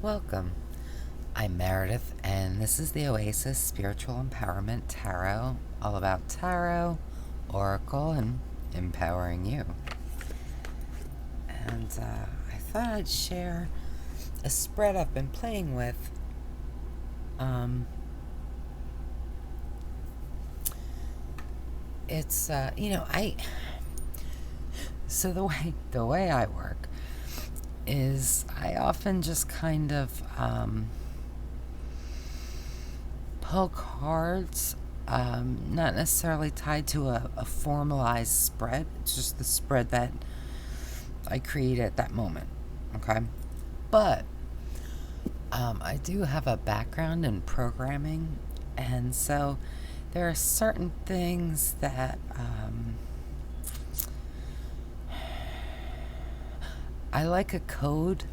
Welcome. I'm Meredith, and this is the Oasis Spiritual Empowerment Tarot, all about tarot, oracle, and empowering you. And I thought I'd share a spread I've been playing with. It's so the way I work is I often just kind of pull cards, not necessarily tied to a formalized spread. It's just the spread that I create at that moment. Okay, but I do have a background in programming, and so there are certain things that I like a code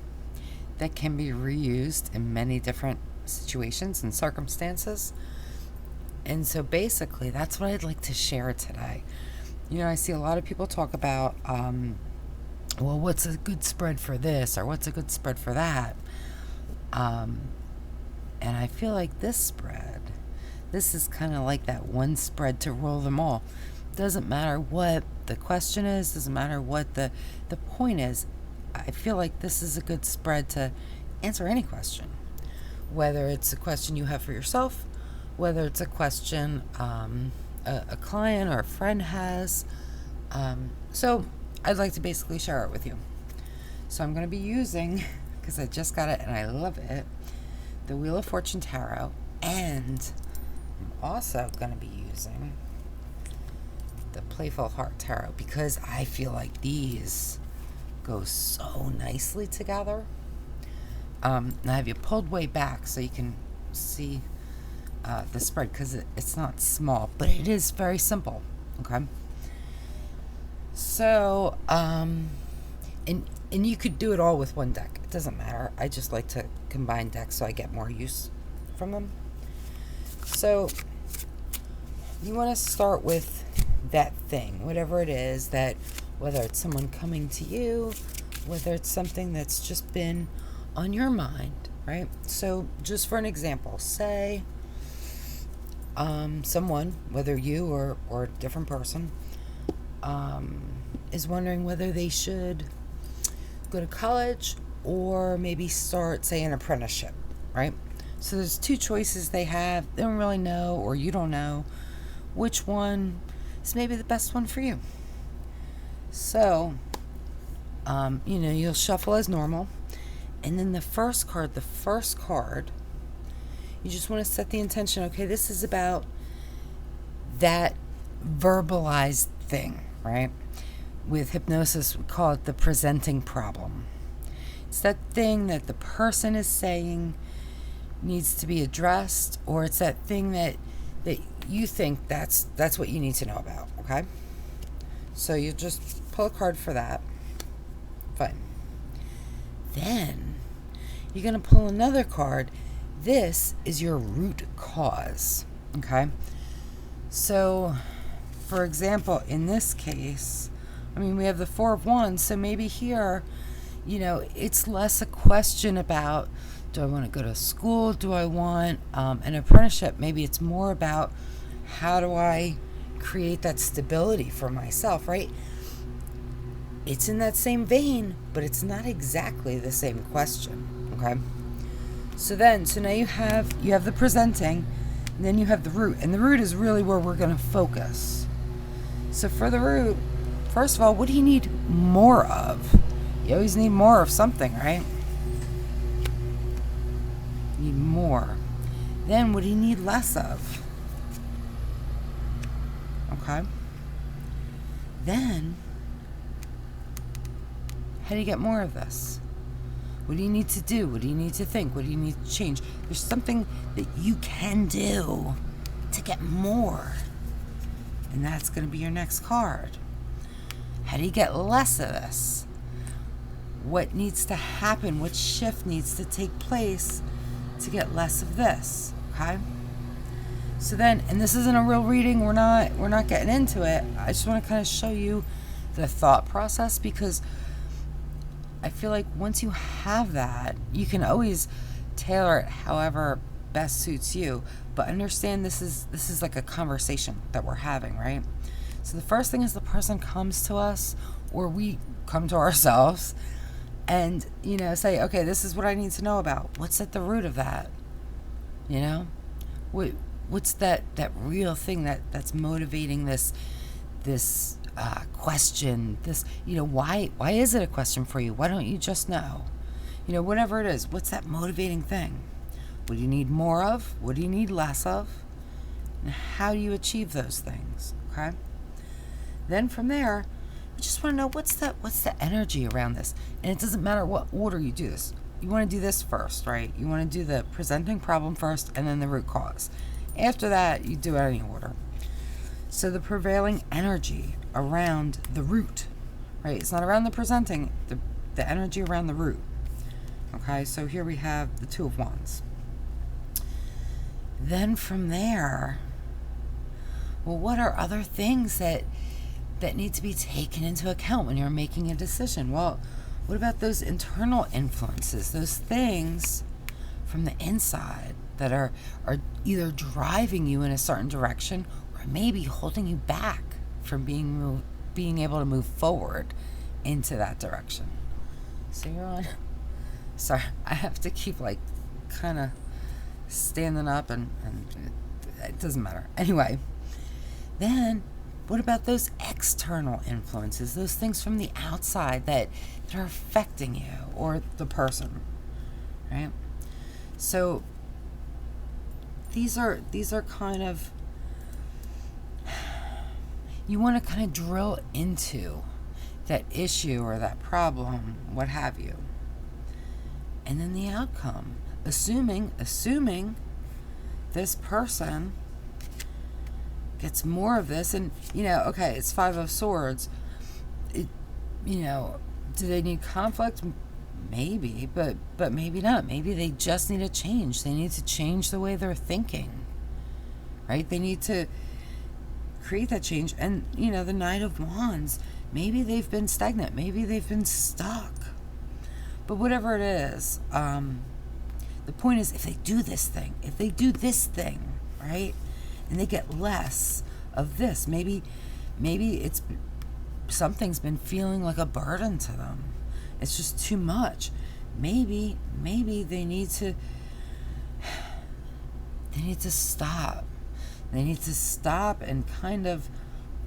that can be reused in many different situations and circumstances. And so basically, that's what I'd like to share today. I see a lot of people talk about, well, what's a good spread for this or what's a good spread for that? And I feel like this is kind of like that one spread to rule them all. Doesn't matter what the question is, doesn't matter what the point is. I feel like this is a good spread to answer any question, whether it's a question you have for yourself, whether it's a question a client or a friend has. So I'd like to basically share it with you. So I'm going to be using, because I just got it and I love it, the Wheel of Fortune Tarot, and I'm also going to be using the Playful Heart Tarot, because I feel like these go so nicely together. Now I have you pulled way back so you can see the spread, because it's not small, but it is very simple. Okay, so and you could do it all with one deck. It doesn't matter. I just like to combine decks so I get more use from them. So you want to start with that thing, whatever it is, that whether it's someone coming to you, whether it's something that's just been on your mind, right? So just for an example, say someone, whether you or a different person, is wondering whether they should go to college or maybe start, say, an apprenticeship, right? So there's two choices they have. They don't really know, or you don't know which one is maybe the best one for you. So, you'll shuffle as normal. And then the first card, you just want to set the intention. Okay, this is about that verbalized thing, right? With hypnosis, we call it the presenting problem. It's that thing that the person is saying needs to be addressed, or it's that thing that you think that's what you need to know about, okay? So you just pull a card for that. Fine. Then you're going to pull another card. This is your root cause, okay? So, for example, in this case, we have the Four of Wands, so maybe here, it's less a question about, do I want to go to school? Do I want an apprenticeship? Maybe it's more about, how do I create that stability for myself, right? It's in that same vein, but it's not exactly the same question, okay? So now you have the presenting, and then you have the root, and the root is really where we're going to focus. So for the root, first of all, what do you need more of? You always need more of something, right? You need more. Then what do you need less of? Okay. Then, how do you get more of this? What do you need to do? What do you need to think? What do you need to change? There's something that you can do to get more. And that's going to be your next card. How do you get less of this? What needs to happen? What shift needs to take place to get less of this? Okay? So then, and this isn't a real reading, we're not getting into it. I just want to kind of show you the thought process, because I feel like once you have that, you can always tailor it however best suits you. But understand this is like a conversation that we're having, right? So the first thing is the person comes to us, or we come to ourselves, and say, okay, this is what I need to know about. What's at the root of that? What's that real thing that's motivating this question? This, why is it a question for you? Why don't you just know? Whatever it is, what's that motivating thing? What do you need more of? What do you need less of? And how do you achieve those things? Okay. Then from there, we just want to know what's the energy around this. And it doesn't matter what order you do this. You want to do this first, right? You want to do the presenting problem first and then the root cause. After that, you do it in any order. So the prevailing energy around the root, right? It's not around the presenting, the energy around the root. Okay, so here we have the Two of Wands. Then from there, well, what are other things that need to be taken into account when you're making a decision? Well, what about those internal influences, those things from the inside that are either driving you in a certain direction or maybe holding you back from being able to move forward into that direction? So you're on. Sorry, I have to keep kind of standing up and it doesn't matter. Anyway, then what about those external influences, those things from the outside that are affecting you or the person, right? So these are kind of, you want to kind of drill into that issue or that problem, what have you. And then the outcome, assuming this person gets more of this, and okay, it's Five of Swords. Do they need conflict? Maybe, but maybe not. Maybe they just need a change. They need to change the way they're thinking, right? They need to create that change. And the Knight of Wands, maybe they've been stagnant, maybe they've been stuck. But whatever it is, the point is, if they do this thing, right, and they get less of this, maybe it's something's been feeling like a burden to them. It's just too much. Maybe they need to stop. They need to stop and kind of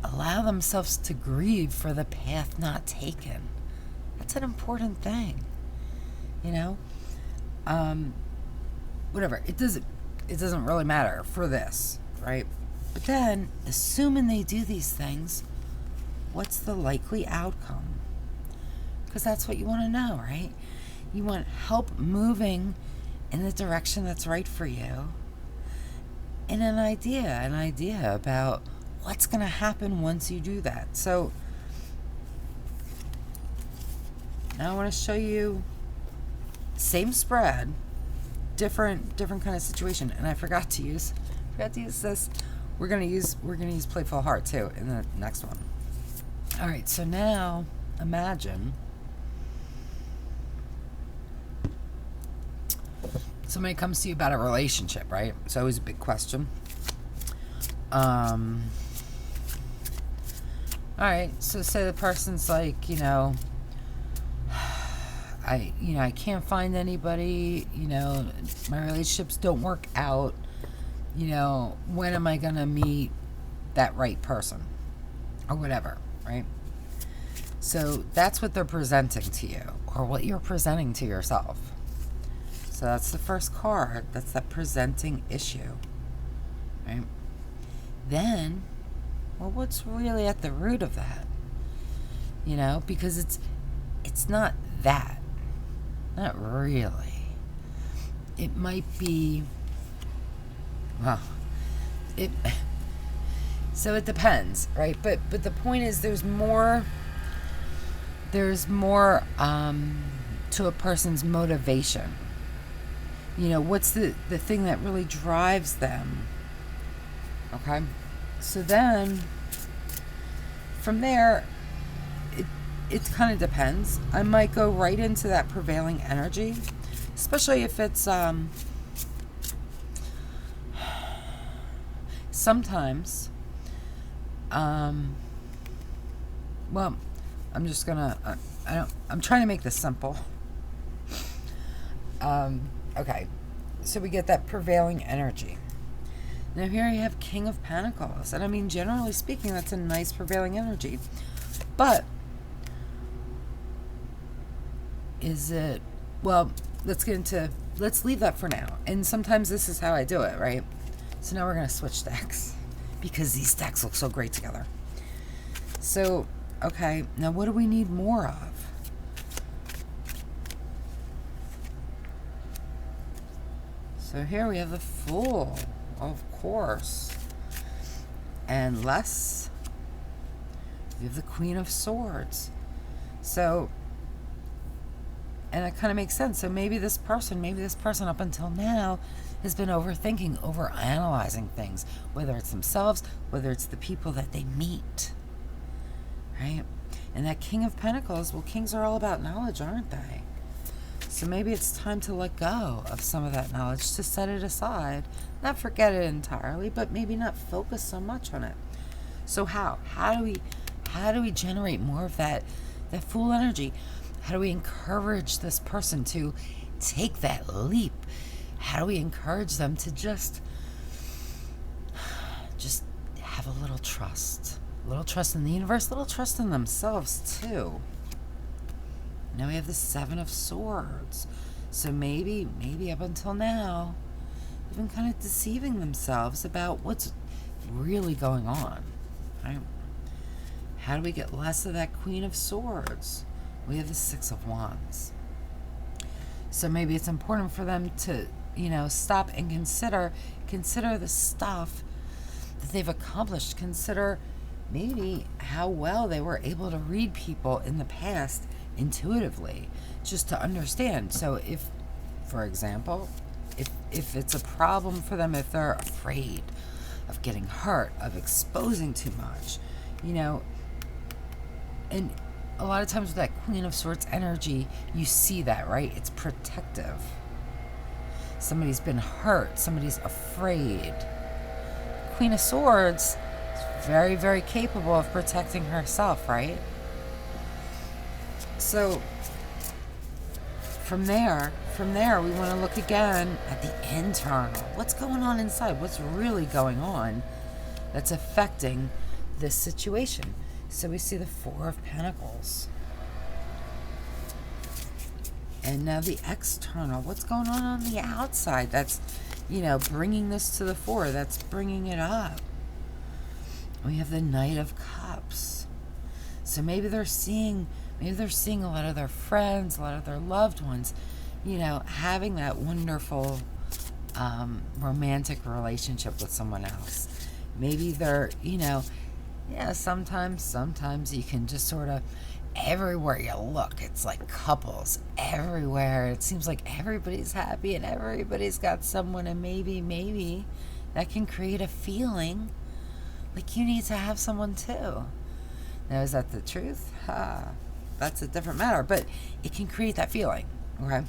allow themselves to grieve for the path not taken. That's an important thing. Whatever. It doesn't really matter for this, right? But then, assuming they do these things, what's the likely outcome? Because that's what you want to know, right? You want help moving in the direction that's right for you, and an idea about what's going to happen once you do that. So now I want to show you same spread, different kind of situation. And I forgot to use this. We're gonna use Playful Heart too in the next one. All right, so now imagine somebody comes to you about a relationship, right? It's always a big question. All right, so say the person's like, I can't find anybody, my relationships don't work out, when am I going to meet that right person or whatever, right? So that's what they're presenting to you, or what you're presenting to yourself. So that's the first card. That's that presenting issue, right? Then, well, what's really at the root of that? Because it's not that. Not really. It might be, well, so it depends, right? But the point is, there's more to a person's motivation. What's the thing that really drives them? Okay? So then, from there, it kind of depends. I might go right into that prevailing energy, especially if it's sometimes well, I'm just gonna I'm trying to make this simple. Okay, so we get that prevailing energy. Now here you have King of Pentacles, and I mean, generally speaking, that's a nice prevailing energy. But is it, well, let's leave that for now. And sometimes this is how I do it, right? So now we're going to switch decks because these decks look so great together. So, okay, now what do we need more of? So here we have the Fool, of course. And less, we have the Queen of Swords. So, and it kind of makes sense. So maybe this person up until now has been overthinking, overanalyzing things, whether it's themselves, whether it's the people that they meet, right? And that King of Pentacles, well, kings are all about knowledge, aren't they? So maybe it's time to let go of some of that knowledge, to set it aside, not forget it entirely, but maybe not focus so much on it. So how do we generate more of that Fool energy? How do we encourage this person to take that leap? How do we encourage them to just have a little trust in the universe, a little trust in themselves too? Now we have the Seven of Swords. So maybe up until now, they've been kind of deceiving themselves about what's really going on, right? How do we get less of that Queen of Swords? We have the Six of Wands. So maybe it's important for them to, stop and consider the stuff that they've accomplished. Consider maybe how well they were able to read people in the past intuitively, just to understand. So if, for example, if it's a problem for them, if they're afraid of getting hurt, of exposing too much, and a lot of times with that Queen of Swords energy, you see that, right? It's protective. Somebody's been hurt, somebody's afraid. Queen of Swords is very, very capable of protecting herself, right? So from there, we want to look again at the internal. What's going on inside? What's really going on that's affecting this situation? So we see the Four of Pentacles. And now the external. What's going on the outside? That's, bringing this to the fore. That's bringing it up. We have the Knight of Cups. So maybe they're seeing a lot of their friends, a lot of their loved ones, having that wonderful romantic relationship with someone else. Maybe they're, sometimes you can just sort of, everywhere you look, it's like couples everywhere. It seems like everybody's happy and everybody's got someone, and maybe that can create a feeling like you need to have someone too. Now, is that the truth? That's a different matter, but it can create that feeling, okay?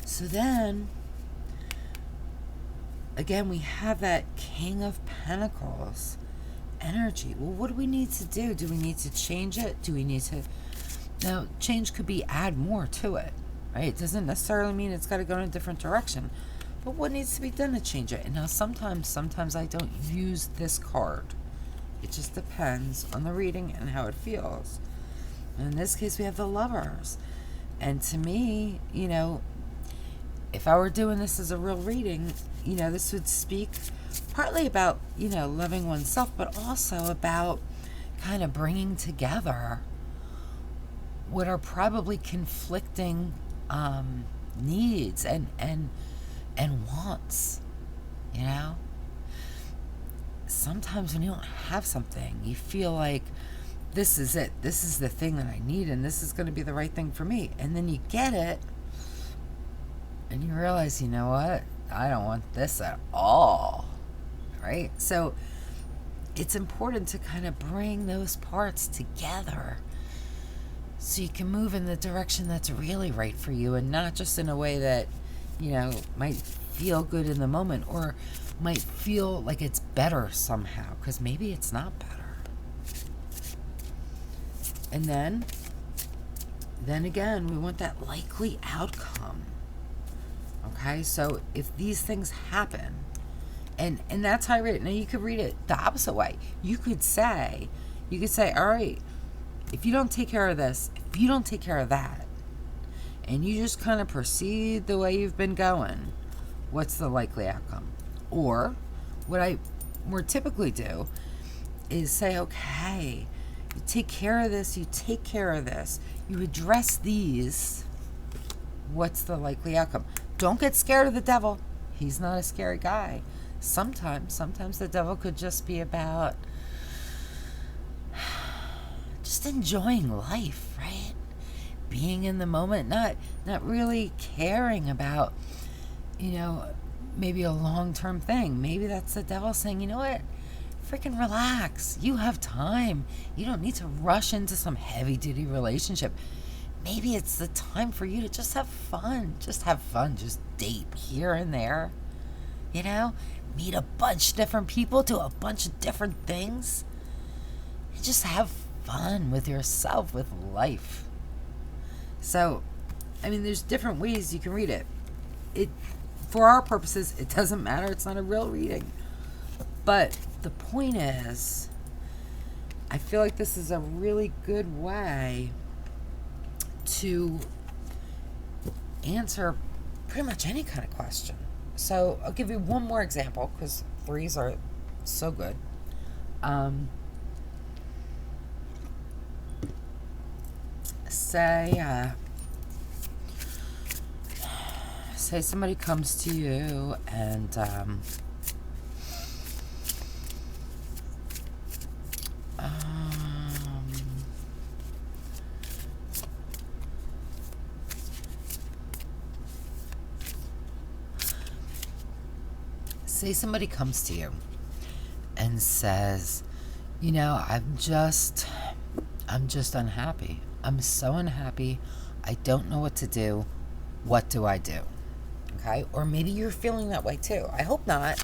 So then, again, we have that King of Pentacles energy. Well, what do we need to do? Do we need to change it? Do we need to... Now, change could be add more to it, right? It doesn't necessarily mean it's got to go in a different direction. But what needs to be done to change it? And now sometimes I don't use this card. It just depends on the reading and how it feels. And in this case, we have the Lovers. And to me, if I were doing this as a real reading, this would speak partly about, loving oneself, but also about kind of bringing together what are probably conflicting needs and wants, Sometimes when you don't have something, you feel like this is it. This is the thing that I need, and this is going to be the right thing for me. And then you get it, and you realize, you know what? I don't want this at all, right? So it's important to kind of bring those parts together so you can move in the direction that's really right for you, and not just in a way that, might feel good in the moment, or might feel like it's better somehow, because maybe it's not better. And then again, we want that likely outcome. Okay, so if these things happen, and that's how I read it. Now you could read it the opposite way. You could say, all right, if you don't take care of this, if you don't take care of that, and you just kind of proceed the way you've been going, what's the likely outcome? Or what I more typically do is say, okay, you take care of this, you take care of this, you address these, what's the likely outcome? Don't get scared of the devil. He's not a scary guy. Sometimes the devil could just be about just enjoying life, right? Being in the moment, not really caring about, maybe a long-term thing. Maybe that's the devil saying, you know what? Freaking relax. You have time. You don't need to rush into some heavy-duty relationship. Maybe it's the time for you to just have fun. Just date here and there. Meet a bunch of different people, do a bunch of different things. And just have fun with yourself, with life. So, there's different ways you can read it. For our purposes, it doesn't matter. It's not a real reading. But the point is, I feel like this is a really good way to answer pretty much any kind of question. So I'll give you one more example, because threes are so good. Say somebody comes to you and say somebody comes to you and says, I'm just unhappy. I'm so unhappy. I don't know what to do. What do I do? Okay? Or maybe you're feeling that way too. I hope not,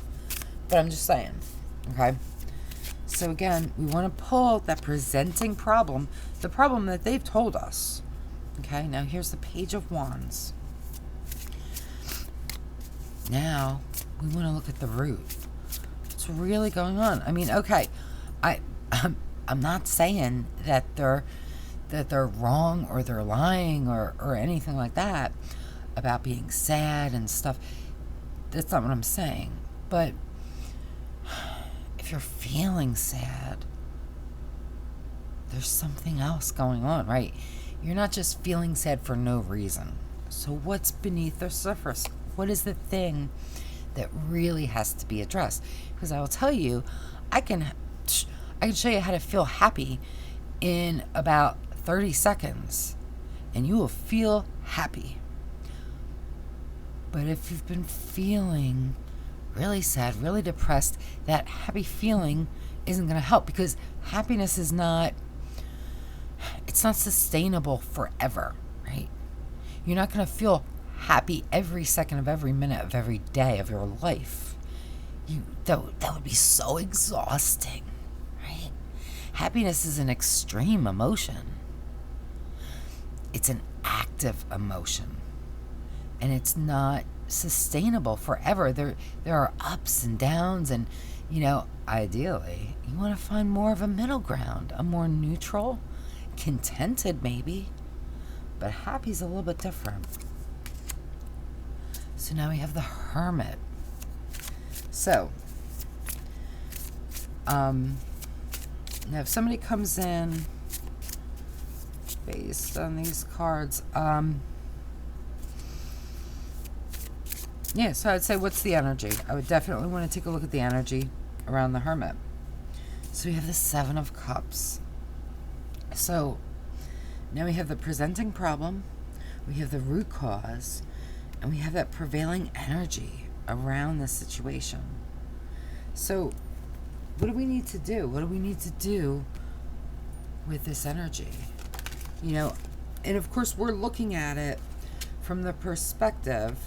but I'm just saying. Okay? So again, we want to pull that presenting problem, the problem that they've told us. Okay? Now here's the Page of Wands. Now, we want to look at the root. What's really going on? Okay, I'm not saying that they're wrong or they're lying or anything like that about being sad and stuff. That's not what I'm saying. But if you're feeling sad, there's something else going on, right? You're not just feeling sad for no reason. So what's beneath the surface? What is the thing that really has to be addressed? Because I will tell you, I can show you how to feel happy in about 30 seconds, and you will feel happy. But if you've been feeling really sad, really depressed, that happy feeling isn't going to help, because happiness is not sustainable forever, right? You're not going to feel happy every second of every minute of every day of your life. That would be so exhausting, right? Happiness is an extreme emotion. It's an active emotion, and it's not sustainable forever. There are ups and downs, and ideally you want to find more of a middle ground, a more neutral, contented maybe, but happy's a little bit different. So now we have the Hermit. So, now if somebody comes in based on these cards, so I'd say, what's the energy? I would definitely want to take a look at the energy around the Hermit. So we have the Seven of Cups. So now we have the presenting problem, we have the root cause, and we have that prevailing energy around the situation. So what do we need to do? What do we need to do with this energy? And of course, we're looking at it from the perspective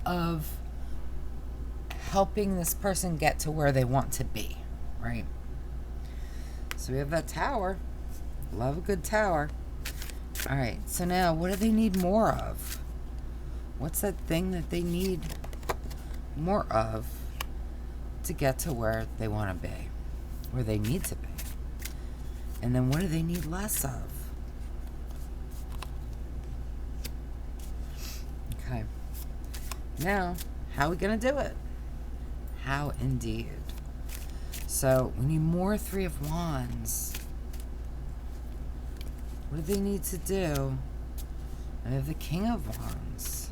of helping this person get to where they want to be, right? So we have that tower. Love a good tower. All right, so now what do they need more of? What's that thing that they need more of to get to where they want to be, where they need to be? And then what do they need less of? Okay. Now, how are we going to do it? How indeed. So we need more Three of Wands. What do they need to do? I have the King of Wands,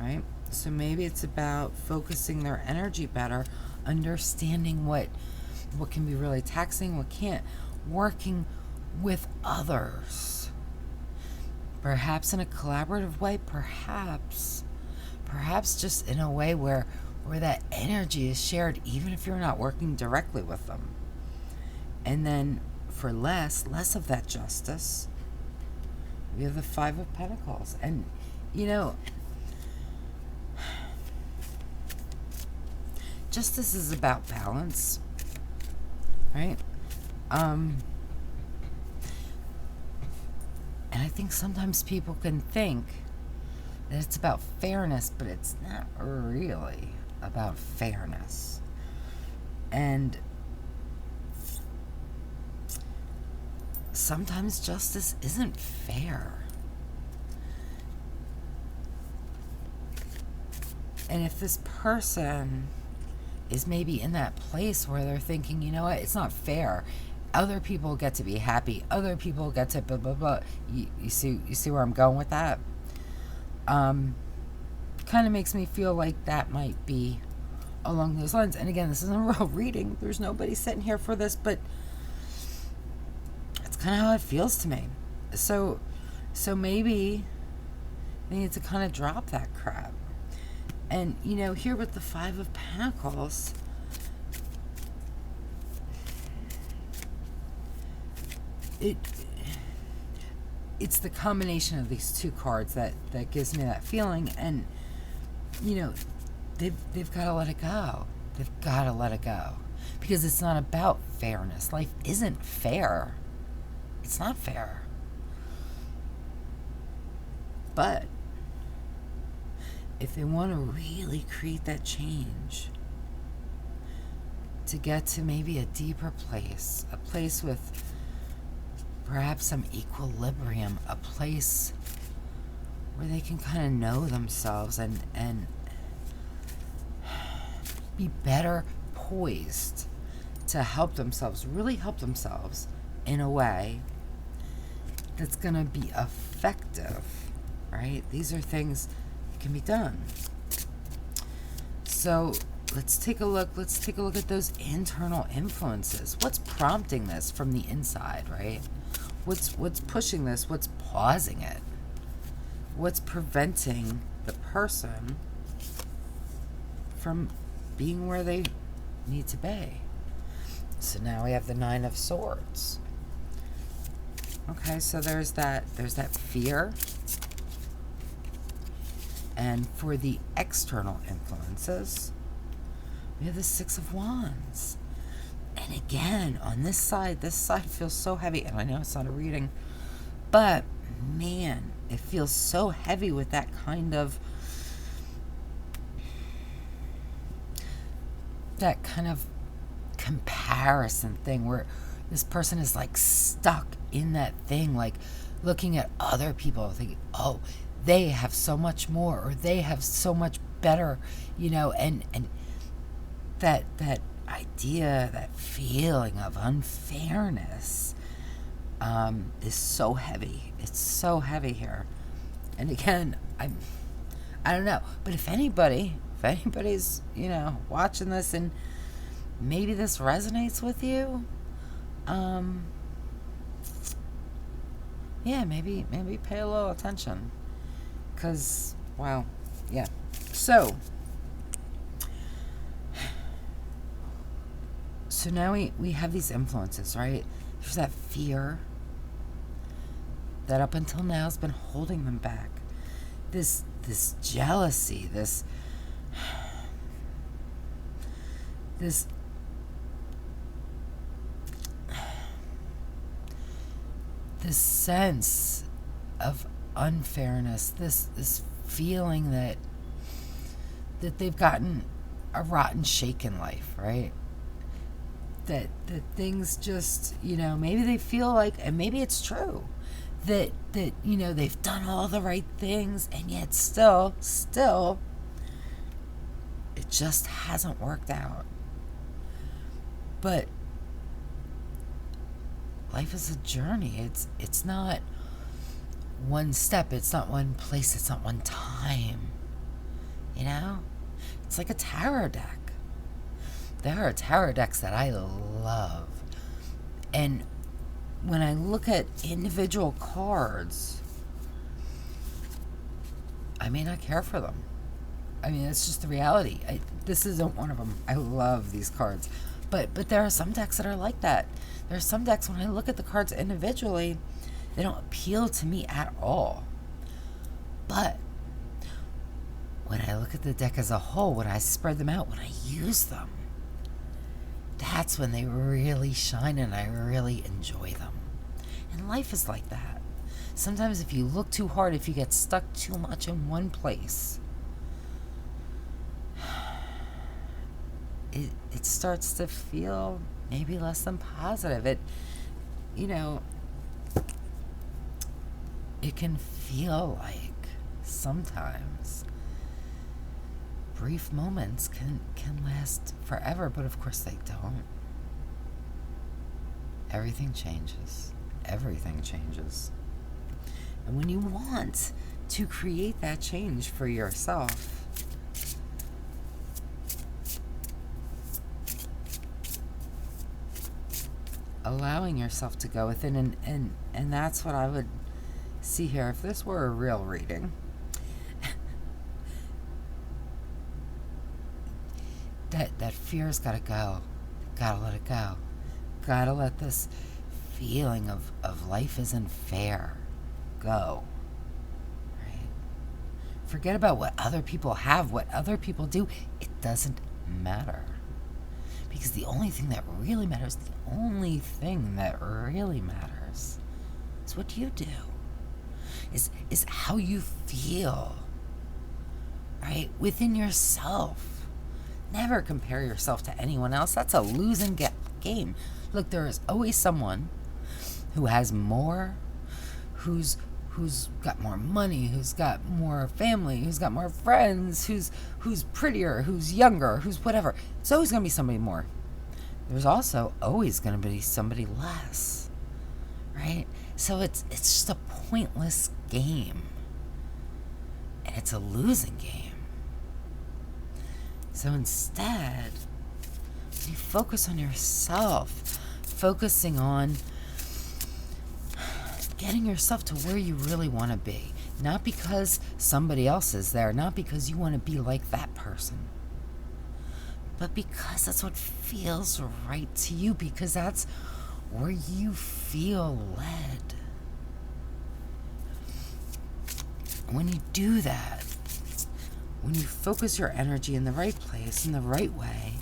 right? So maybe it's about focusing their energy better, understanding what can be really taxing, what can't, working with others. Perhaps in a collaborative way, perhaps just in a way where that energy is shared, even if you're not working directly with them. And then for less of that justice, we have the Five of Pentacles. And, you know, justice is about balance, right? And I think sometimes people can think that it's about fairness, but it's not really about fairness. And sometimes justice isn't fair. And if this person is maybe in that place where they're thinking, you know what, it's not fair. Other people get to be happy. Other people get to blah, blah, blah. You see where I'm going with that? Kind of makes me feel like that might be along those lines. And again, this isn't a real reading. There's nobody sitting here for this, but it's kind of how it feels to me. So maybe they need to kind of drop that crap. And, you know, here with the Five of Pentacles, it's the combination of these two cards that gives me that feeling. And, you know, they've got to let it go. They've got to let it go. Because it's not about fairness. Life isn't fair. It's not fair. But if they want to really create that change, to get to maybe a deeper place, a place with perhaps some equilibrium, a place where they can kind of know themselves and be better poised to help themselves, really help themselves in a way that's going to be effective, right? These are things that can be done. So let's take a look. Let's take a look at those internal influences. What's prompting this from the inside, right? What's pushing this? What's pausing it? What's preventing the person from being where they need to be? So now we have the Nine of Swords. Okay, so there's that fear. And for the external influences, we have the Six of Wands. And again, on this side feels so heavy. And I know it's not a reading, but man, it feels so heavy with that kind of comparison thing where this person is like stuck in that thing, like looking at other people thinking, oh, they have so much more, or they have so much better, you know, and that idea, that feeling of unfairness is so heavy. It's so heavy here. And again, I don't know, but if anybody's, you know, watching this and maybe this resonates with you, yeah, maybe pay a little attention, because wow, yeah. So now we have these influences, right? There's that fear, that up until now has been holding them back. This jealousy, this sense of unfairness, this feeling that they've gotten a rotten shake in life, right? That things just, maybe they feel like, and maybe it's true, that they've done all the right things, and yet still it just hasn't worked out. But life is a journey. It's not one step, it's not one place, it's not one time. It's like a tarot deck. There are tarot decks that I love. And when I look at individual cards, I may not care for them. I mean, it's just the reality. This isn't one of them. I love these cards. But there are some decks that are like that. There are some decks, when I look at the cards individually, they don't appeal to me at all. But when I look at the deck as a whole, when I spread them out, when I use them, that's when they really shine and I really enjoy them. And life is like that. Sometimes if you look too hard, if you get stuck too much in one place, it starts to feel maybe less than positive. It can feel like sometimes brief moments can last forever, but of course they don't. Everything changes. Everything changes. And when you want to create that change for yourself, allowing yourself to go within, and that's what I would see here. If this were a real reading, that fear's gotta go. Gotta let it go. Gotta let this feeling of life isn't fair go. Right? Forget about what other people have, what other people do. It doesn't matter. Because the only thing that really matters, is what you do. Is how you feel. Right? Within yourself. Never compare yourself to anyone else. That's a losing game. Look, there is always someone who has more, who's got more money, who's got more family, who's got more friends, who's prettier, who's younger, who's whatever. It's always going to be somebody more. There's also always going to be somebody less, right? So it's just a pointless game, and it's a losing game. So instead, you focus on yourself, focusing on getting yourself to where you really want to be. Not because somebody else is there, not because you want to be like that person, but because that's what feels right to you, because that's where you feel led. When you do that, when you focus your energy in the right place, in the right way,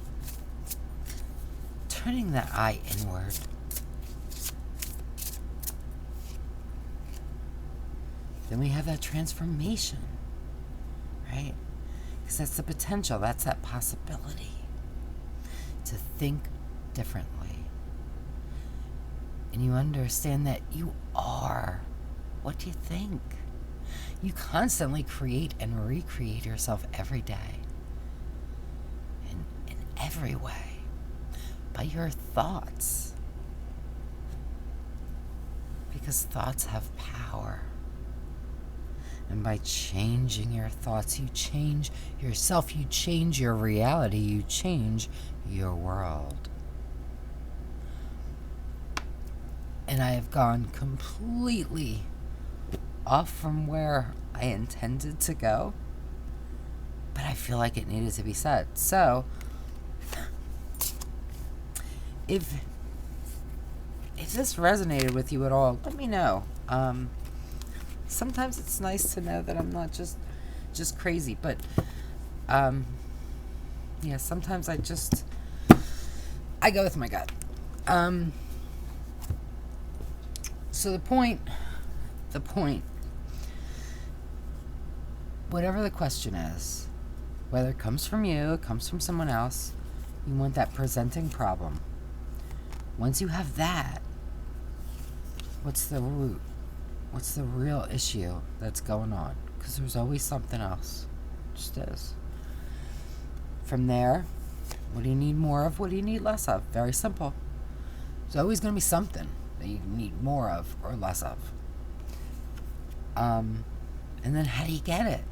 turning that eye inward, then we have that transformation, right? Because that's the potential, that's that possibility to think differently. And you understand that you are what you think. You constantly create and recreate yourself every day. In every way. By your thoughts. Because thoughts have power. And by changing your thoughts, you change yourself, you change your reality, you change your world. And I have gone completely off from where I intended to go, but I feel like it needed to be said. So, if this resonated with you at all, let me know. sometimes it's nice to know that I'm not just crazy, but yeah, sometimes I go with my gut. So the point, whatever the question is, whether it comes from you, it comes from someone else, you want that presenting problem. Once you have that, what's the root? What's the real issue that's going on? Because there's always something else. Just is. From there, what do you need more of? What do you need less of? Very simple. There's always going to be something that you need more of or less of. And then how do you get it?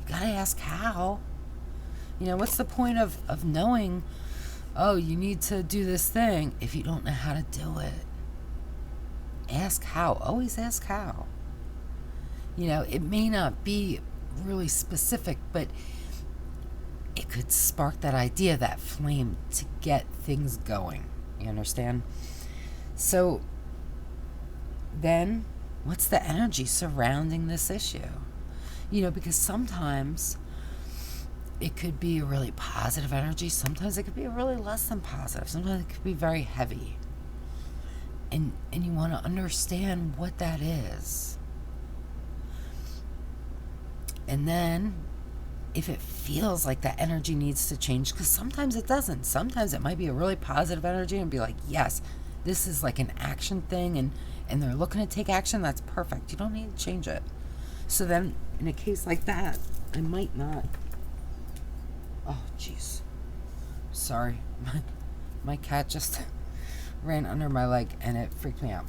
You got to ask how. What's the point of knowing, oh, you need to do this thing if you don't know how to do it? Ask how. Always ask how. It may not be really specific, but it could spark that idea, that flame to get things going. You understand? So then what's the energy surrounding this issue? Because sometimes it could be a really positive energy. Sometimes it could be a really less than positive. Sometimes it could be very heavy. And you want to understand what that is. And then if it feels like that energy needs to change, because sometimes it doesn't. Sometimes it might be a really positive energy and be like, yes, this is like an action thing, and they're looking to take action. That's perfect. You don't need to change it. So then in a case like that, I might not. Oh, jeez. Sorry. My cat just ran under my leg and it freaked me out.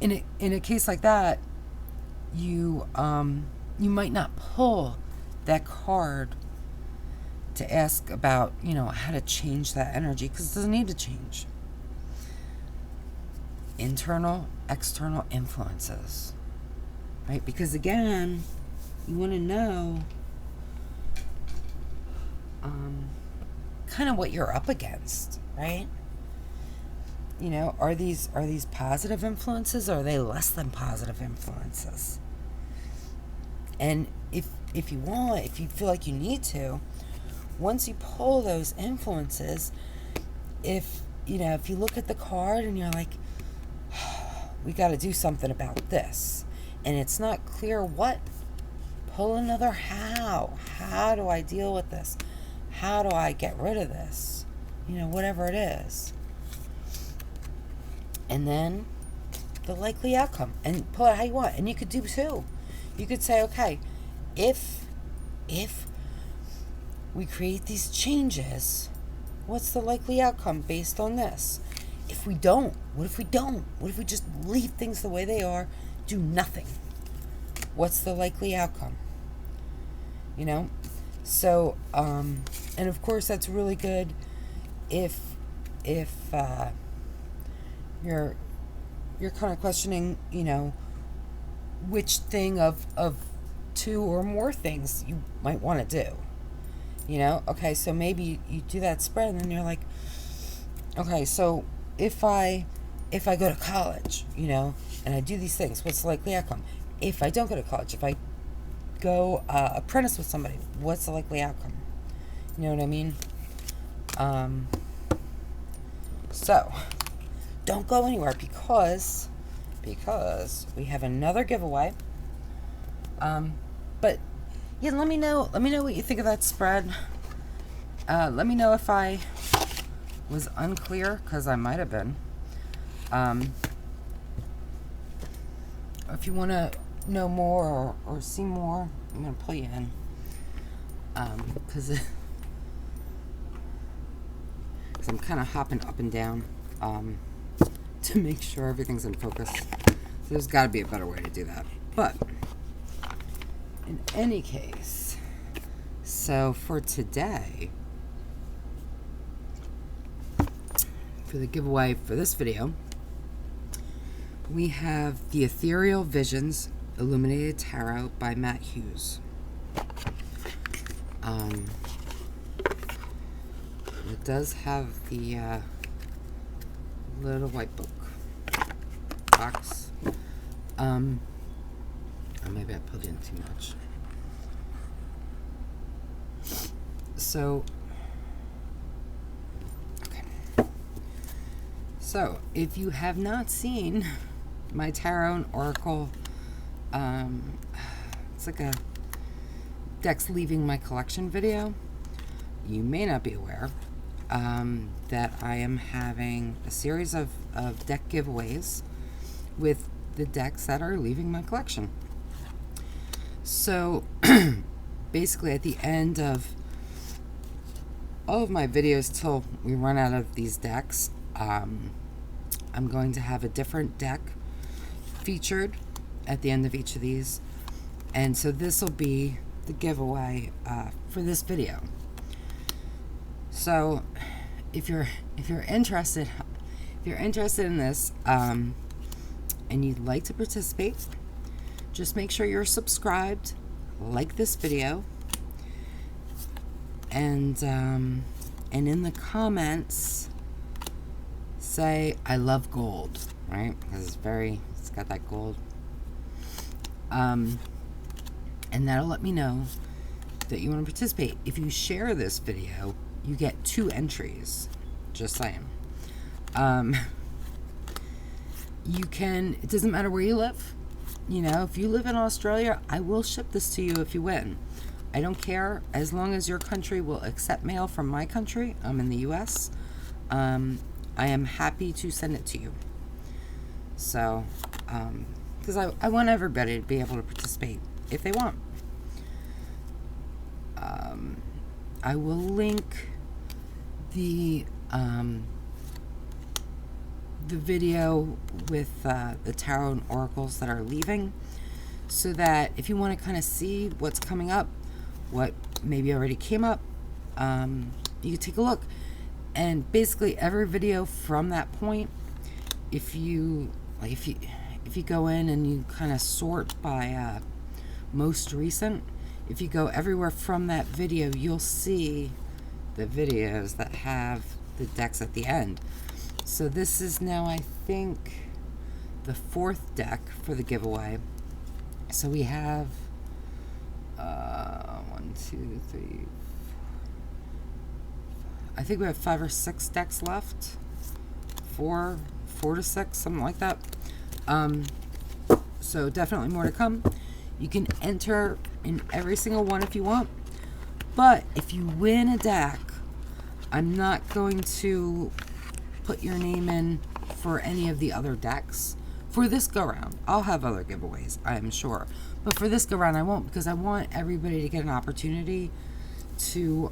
In a case like that, you might not pull that card to ask about, how to change that energy, because it doesn't need to change. Internal, external influences, right? Because again, you want to know kind of what you're up against, right? Are these positive influences, or are they less than positive influences? And if you feel like you need to, once you pull those influences, if you look at the card and you're like, we got to do something about this, and it's not clear what, pull another how. How do I deal with this? How do I get rid of this? Whatever it is. And then the likely outcome, and pull it how you want. And you could do two. You could say, okay, if we create these changes, what's the likely outcome based on this? If we don't, what if we don't? What if we just leave things the way they are, do nothing? What's the likely outcome? So, and of course that's really good if you're kind of questioning, which thing of two or more things you might want to do. Okay, so maybe you do that spread, and then you're like, okay, so if I go to college, and I do these things, what's the likely outcome? If I don't go to college, if I go apprentice with somebody, what's the likely outcome? You know what I mean? So don't go anywhere, because we have another giveaway. But yeah, let me know what you think of that spread. Let me know if I was unclear, because I might have been. If you want to know more or see more, I'm going to pull you in. Because I'm kind of hopping up and down to make sure everything's in focus. So there's got to be a better way to do that. But in any case, so for today, for the giveaway for this video, we have The Ethereal Visions Illuminated Tarot by Matt Hughes. It does have the little white book. box. Or maybe I put in too much. So, okay. So, if you have not seen my Tarot and Oracle, it's like a decks leaving my collection video, you may not be aware that I am having a series of deck giveaways with the decks that are leaving my collection. So basically at the end of all of my videos till we run out of these decks, I'm going to have a different deck featured at the end of each of these, and so this will be the giveaway for this video. So if you're interested in this and you'd like to participate, just make sure you're subscribed, like this video, and in the comments say I love gold, right? Because it's got that gold. And that'll let me know that you want to participate. If you share this video, you get 2 entries. Just saying. You can, it doesn't matter where you live. You know, if you live in Australia, I will ship this to you if you win. I don't care, as long as your country will accept mail from my country. I'm in the US. I am happy to send it to you. So, because I want everybody to be able to participate if they want. I will link the video with the tarot and oracles that are leaving, so that if you want to kind of see what's coming up, what maybe already came up, you can take a look. And basically every video from that point, if you go in and you kind of sort by most recent, if you go everywhere from that video, you'll see the videos that have the decks at the end. So this is now, I think, the 4th deck for the giveaway. So we have 1, 2, 3. I think we have 5 or 6 decks left. 4 to 6, something like that. So definitely more to come. You can enter in every single one if you want. But if you win a deck, I'm not going to put your name in for any of the other decks for this go round. I'll have other giveaways, I am sure, but for this go round I won't, because I want everybody to get an opportunity to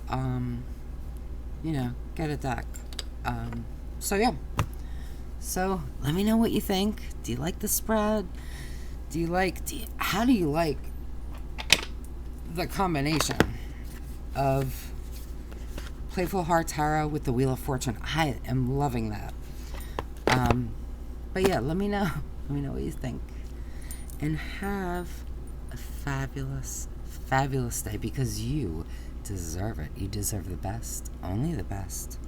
you know, get a deck. So yeah, so let me know what you think. Do you like the spread? How do you like the combination of Playful Heart Tarot with the Wheel of Fortune? I am loving that. But yeah, let me know what you think, and have a fabulous day, because you deserve it. You deserve the best, only the best,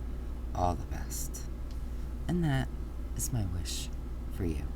all the best, and that is my wish for you.